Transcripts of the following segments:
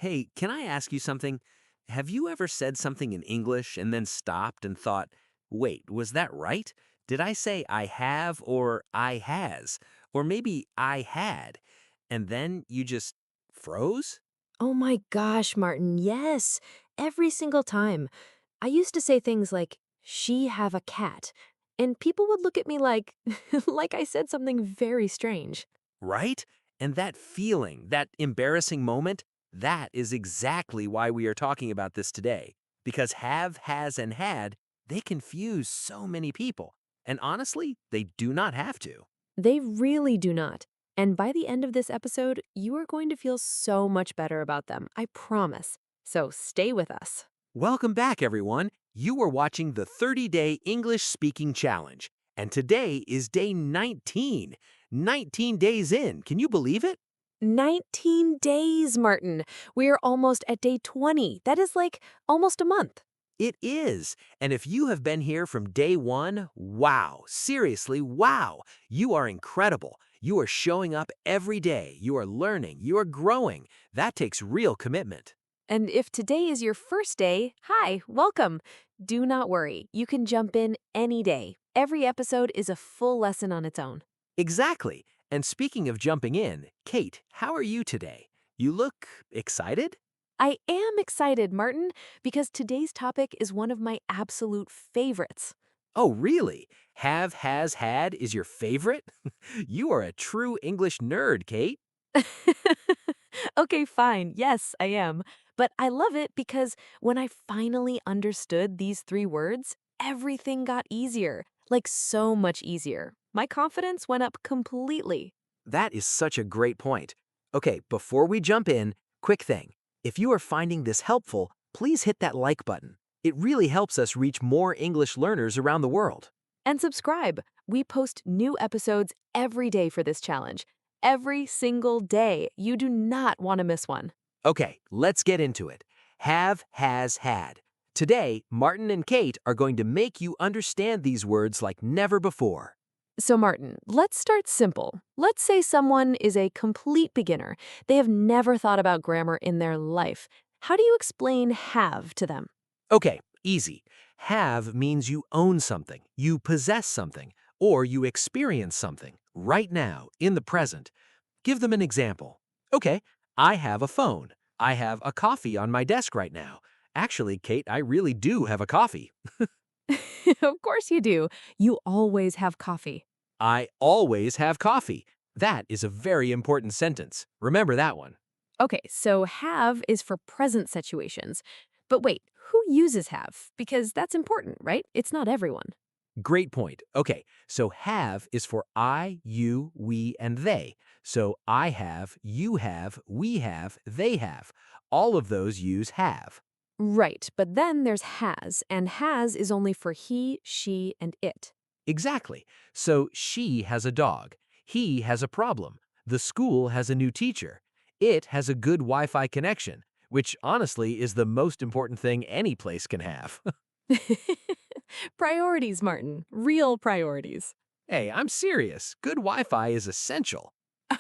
Hey, can I ask you something? Have you ever said something in English and then stopped and thought, wait, was that right? Did I say I have or I has? Or maybe I had? And then you just froze? Oh my gosh, Martin, yes. Every single time. I used to say things like, she have a cat. And people would look at me like, like I said something very strange. Right? And that feeling, that embarrassing moment, that is exactly why we are talking about this today. Because have, has, and had, they confuse so many people. And honestly, they do not have to. They really do not. And by the end of this episode, you are going to feel so much better about them, I promise. So stay with us. Welcome back, everyone. You are watching the 30-Day English Speaking Challenge, and today is day 19. 19 days in. Can you believe it? 19 days, Martin. We're almost at day 20. That is like almost a month. It is. And if you have been here from day one, wow, seriously, wow, you are incredible. You are showing up every day. You are learning. You are growing. That takes real commitment. And if today is your first day, hi, welcome. Do not worry, you can jump in any day. Every episode is a full lesson on its own. Exactly. And speaking of jumping in, Kate, how are you today? You look excited? I am excited, Martin, because today's topic is one of my absolute favorites. Oh, really? Have, has, had is your favorite? You are a true English nerd, Kate. Okay, fine. Yes, I am. But I love it because when I finally understood these three words, everything got easier. Like so much easier. My confidence went up completely. That is such a great point. Okay, before we jump in, quick thing. If you are finding this helpful, please hit that like button. It really helps us reach more English learners around the world. And subscribe. We post new episodes every day for this challenge. Every single day. You do not want to miss one. Okay, let's get into it. Have, has, had. Today, Martin and Kate are going to make you understand these words like never before. So, Martin, let's start simple. Let's say someone is a complete beginner. They have never thought about grammar in their life. How do you explain have to them? Okay, easy. Have means you own something, you possess something, or you experience something right now in the present. Give them an example. Okay, I have a phone. I have a coffee on my desk right now. Actually, Kate, I really do have a coffee. Of course you do. You always have coffee. I always have coffee. That is a very important sentence. Remember that one. Okay, so have is for present situations. But wait, who uses have? Because that's important, right? It's not everyone. Great point. Okay, so have is for I, you, we, and they. So I have, you have, we have, they have. All of those use have. Right, but then there's has, and has is only for he, she, and it. Exactly. So she has a dog. He has a problem. The school has a new teacher. It has a good Wi-Fi connection, which honestly is the most important thing any place can have. Priorities, Martin. Real priorities. Hey, I'm serious. Good Wi-Fi is essential.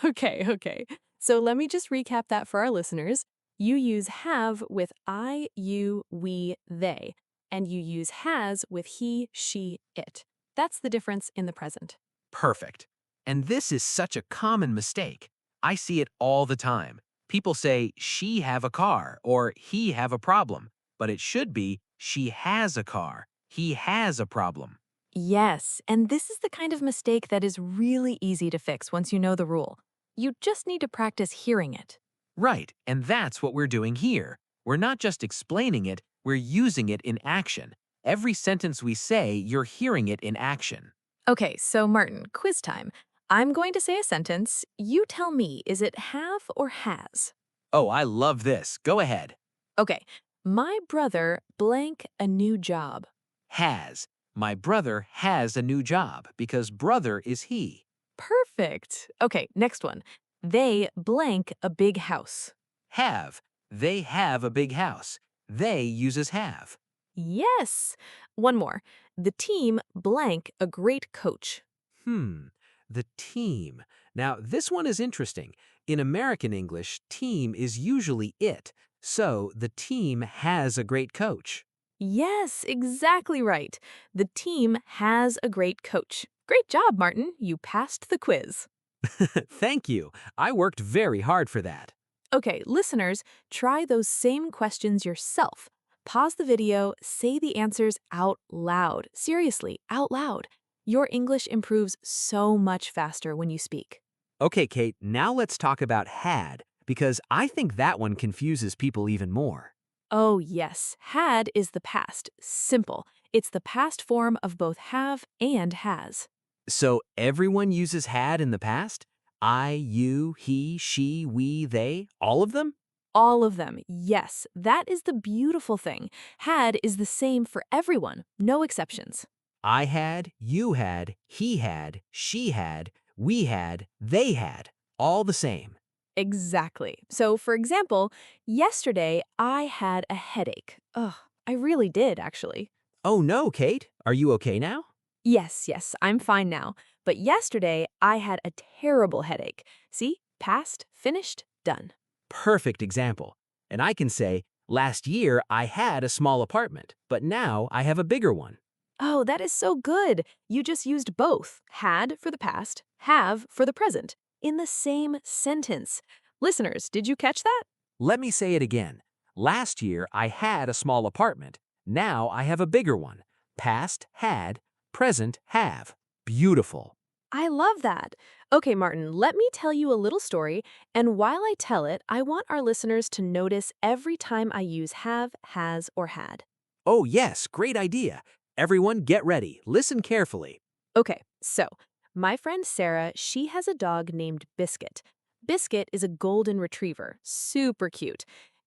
Okay. So let me just recap that for our listeners. You use have with I, you, we, they, and you use has with he, she, it. That's the difference in the present. Perfect. And this is such a common mistake. I see it all the time. People say she have a car or he have a problem, but it should be she has a car, he has a problem. Yes, and this is the kind of mistake that is really easy to fix once you know the rule. You just need to practice hearing it. Right, and that's what we're doing here. We're not just explaining it, we're using it in action. Every sentence we say, you're hearing it in action. Okay, so Martin, quiz time. I'm going to say a sentence. You tell me, is it have or has? Oh, I love this. Go ahead. Okay, my brother blank a new job. Has. My brother has a new job because brother is he. Perfect. Okay, next one. They blank a big house. Have. They have a big house. They uses have. Yes. One more. The team blank a great coach. Hmm. The team. Now, this one is interesting. In American English, team is usually it, so the team has a great coach. Yes, exactly right. The team has a great coach. Great job, Martin. You passed the quiz. Thank you. I worked very hard for that. Okay, listeners, try those same questions yourself. Pause the video, say the answers out loud. Seriously, out loud. Your English improves so much faster when you speak. Okay, Kate, now let's talk about had, because I think that one confuses people even more. Oh, yes, had is the past. Simple. It's the past form of both have and has. So everyone uses had in the past? I, you, he, she, we, they, all of them? All of them, yes. That is the beautiful thing. Had is the same for everyone, no exceptions. I had, you had, he had, she had, we had, they had, all the same. Exactly. So, for example, yesterday I had a headache. Ugh, I really did, actually. Oh no, Kate, are you okay now? Yes, I'm fine now. But yesterday I had a terrible headache. See? Past, finished, done. Perfect example. And I can say, last year I had a small apartment, but now I have a bigger one. Oh, that is so good. You just used both had for the past, have for the present, in the same sentence. Listeners, did you catch that? Let me say it again. Last year I had a small apartment. Now I have a bigger one. Past, had, present, have. Beautiful. I love that. Okay, Martin, let me tell you a little story, and while I tell it, I want our listeners to notice every time I use have, has, or had. Oh yes, great idea. Everyone get ready. Listen carefully. Okay, so my friend Sarah, she has a dog named Biscuit. Biscuit is a golden retriever, super cute.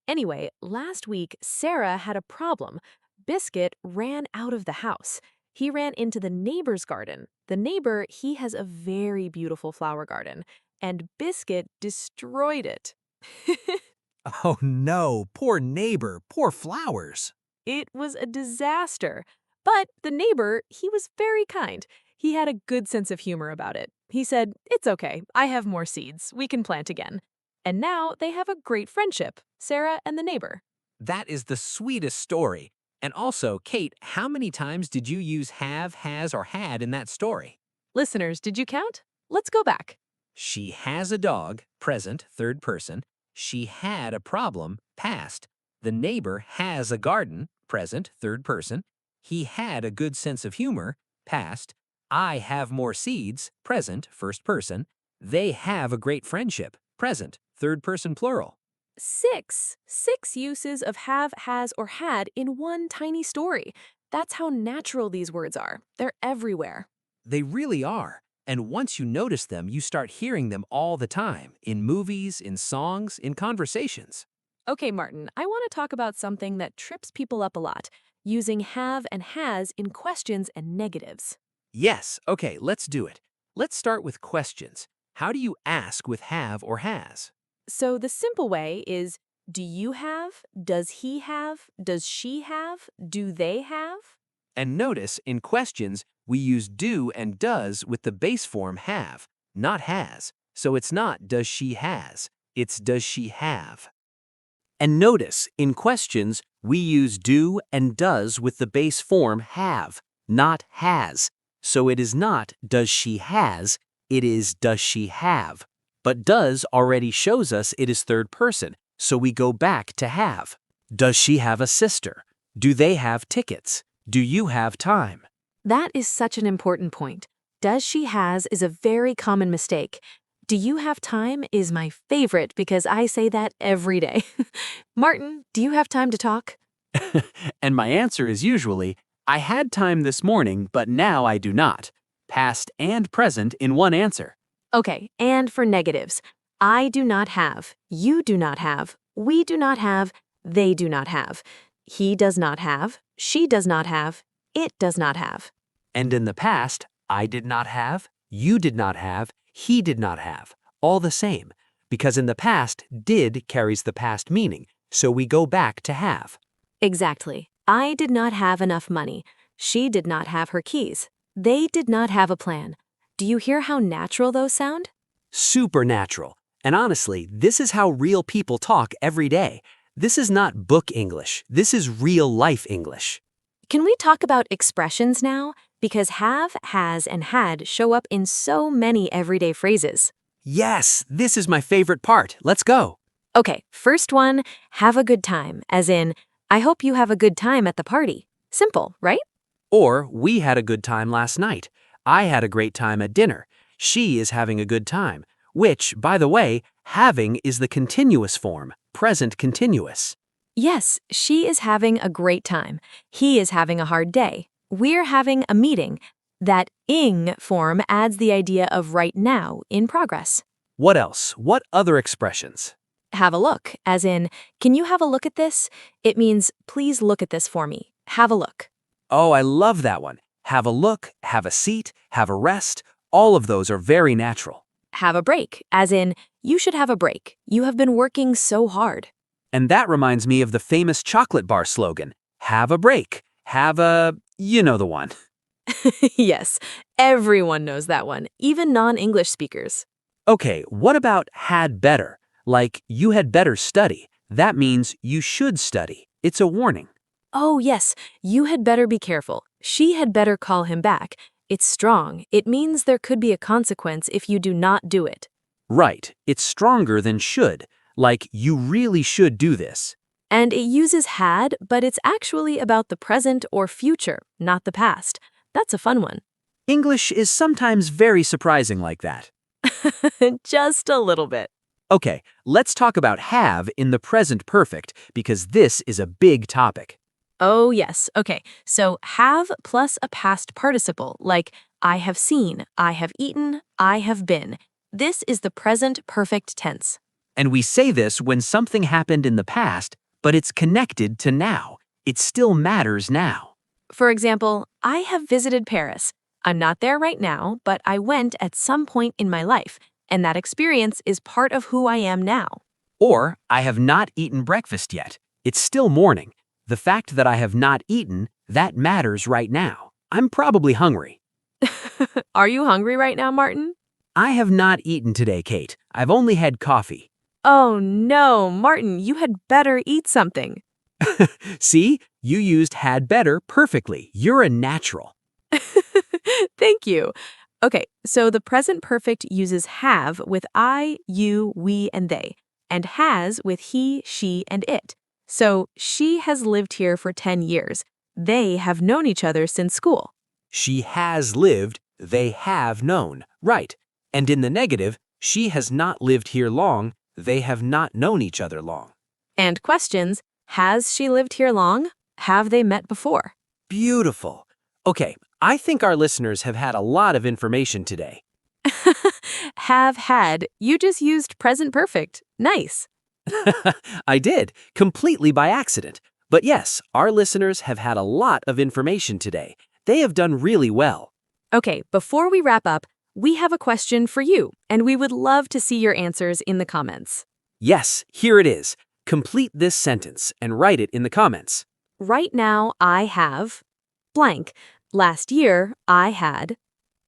Anyway, last week, Sarah had a problem. Biscuit ran out of the house. He ran into the neighbor's garden. The neighbor, he has a very beautiful flower garden, and Biscuit destroyed it. Oh no, poor neighbor, poor flowers. It was a disaster. But the neighbor, he was very kind. He had a good sense of humor about it. He said, "It's okay. I have more seeds. We can plant again." And now they have a great friendship, Sarah and the neighbor. That is the sweetest story. And also, Kate, how many times did you use have, has, or had in that story? Listeners, did you count? Let's go back. She has a dog, present, third person. She had a problem, past. The neighbor has a garden, present, third person. He had a good sense of humor, past. I have more seeds, present, first person. They have a great friendship, present, third person plural. Six uses of have, has, or had in one tiny story. That's how natural these words are. They're everywhere. They really are. And once you notice them, you start hearing them all the time, in movies, in songs, in conversations. Okay, Martin, I want to talk about something that trips people up a lot, using have and has in questions and negatives. Yes, okay, let's do it. Let's start with questions. How do you ask with have or has? So the simple way is, do you have? Does he have? Does she have? Do they have? And notice, in questions, we use do and does with the base form have, not has. So it's not does she has, it's does she have. And notice, in questions, we use do and does with the base form have, not has. So it is not does she has, it is does she have. But does already shows us it is third person, so we go back to have. Does she have a sister? Do they have tickets? Do you have time? That is such an important point. Does she has is a very common mistake. Do you have time is my favorite because I say that every day. Martin, do you have time to talk? And my answer is usually, I had time this morning, but now I do not. Past and present in one answer. Okay, and for negatives. I do not have, you do not have, we do not have, they do not have. He does not have, she does not have, it does not have. And in the past, I did not have, you did not have, he did not have. All the same, because in the past, did carries the past meaning, so we go back to have. Exactly. I did not have enough money. She did not have her keys. They did not have a plan. Do you hear how natural those sound? Supernatural. And honestly, this is how real people talk every day. This is not book English. This is real life English. Can we talk about expressions now? Because have, has, and had show up in so many everyday phrases. Yes, this is my favorite part. Let's go. Okay, first one, have a good time, as in, I hope you have a good time at the party. Simple, right? Or, we had a good time last night. I had a great time at dinner. She is having a good time. Which, by the way, having is the continuous form, present continuous. Yes, she is having a great time. He is having a hard day. We're having a meeting. That ing form adds the idea of right now, in progress. What else? What other expressions? Have a look, as in, can you have a look at this? It means, please look at this for me. Have a look. Oh, I love that one. Have a look, have a seat, have a rest. All of those are very natural. Have a break, as in, you should have a break. You have been working so hard. And that reminds me of the famous chocolate bar slogan, have a break, have a, you know the one. Yes, everyone knows that one, even non-English speakers. Okay, what about had better? Like, you had better study. That means you should study. It's a warning. Oh, yes, you had better be careful. She had better call him back. It's strong. It means there could be a consequence if you do not do it. Right, it's stronger than should. Like, you really should do this. And it uses had, but it's actually about the present or future, not the past. That's a fun one. English is sometimes very surprising like that. Just a little bit. Okay, let's talk about have in the present perfect because this is a big topic. Oh, yes. Okay, so have plus a past participle, like I have seen, I have eaten, I have been. This is the present perfect tense. And we say this when something happened in the past, but it's connected to now. It still matters now. For example, I have visited Paris. I'm not there right now, but I went at some point in my life, and that experience is part of who I am now. Or, I have not eaten breakfast yet. It's still morning. The fact that I have not eaten, that matters right now. I'm probably hungry. Are you hungry right now, Martin? I have not eaten today, Kate. I've only had coffee. Oh no, Martin, you had better eat something. See, you used had better perfectly. You're a natural. Thank you. Okay, so the present perfect uses have with I, you, we, and they, and has with he, she, and it. So she has lived here for 10 years. They have known each other since school. She has lived, they have known. Right. And in the negative, she has not lived here long, they have not known each other long. And questions, has she lived here long? Have they met before? Beautiful. Okay, I think our listeners have had a lot of information today. Have had, you just used present perfect. Nice. I did, completely by accident. But yes, our listeners have had a lot of information today. They have done really well. Okay, before we wrap up, we have a question for you, and we would love to see your answers in the comments. Yes, here it is. Complete this sentence and write it in the comments. Right now, I have blank. Last year, I had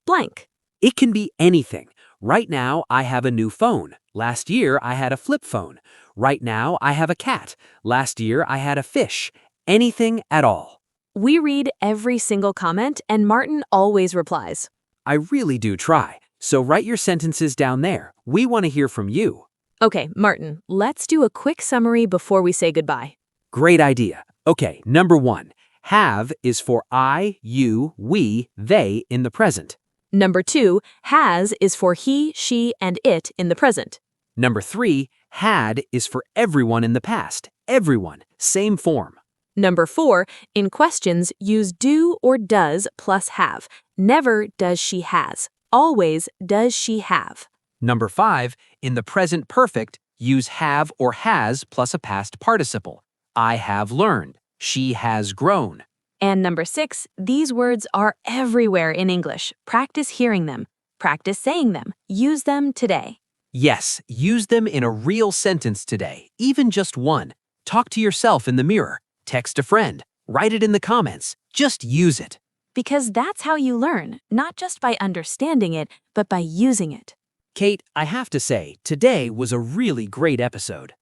blank. It can be anything. Right now, I have a new phone. Last year, I had a flip phone. Right now, I have a cat. Last year, I had a fish. Anything at all. We read every single comment, and Martin always replies. I really do try. So write your sentences down there. We want to hear from you. Okay, Martin, let's do a quick summary before we say goodbye. Great idea. Okay, number 1. Have is for I, you, we, they in the present. Number 2, has is for he, she, and it in the present. Number 3, had is for everyone in the past. Everyone, same form. Number 4, in questions, use do or does plus have. Never does she has. Always does she have. Number 5, in the present perfect, use have or has plus a past participle. I have learned. She has grown. And number 6, these words are everywhere in English. Practice hearing them. Practice saying them. Use them today. Yes, use them in a real sentence today, even just one. Talk to yourself in the mirror. Text a friend. Write it in the comments. Just use it. Because that's how you learn, not just by understanding it, but by using it. Kate, I have to say, today was a really great episode.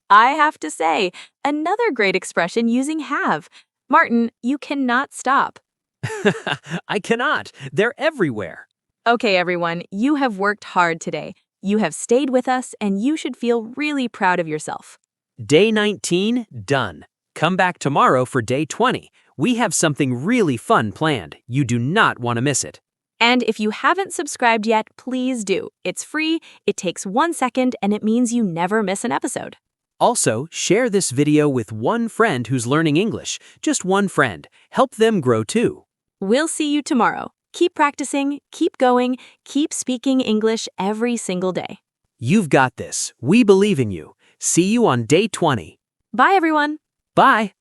I have to say, another great expression using have. Martin, you cannot stop. I cannot. They're everywhere. Okay, everyone, you have worked hard today. You have stayed with us, and you should feel really proud of yourself. Day 19, done. Come back tomorrow for day 20. We have something really fun planned. You do not want to miss it. And if you haven't subscribed yet, please do. It's free, it takes 1 second, and it means you never miss an episode. Also, share this video with one friend who's learning English. Just one friend. Help them grow too. We'll see you tomorrow. Keep practicing, keep going, keep speaking English every single day. You've got this. We believe in you. See you on day 20. Bye, everyone. Bye.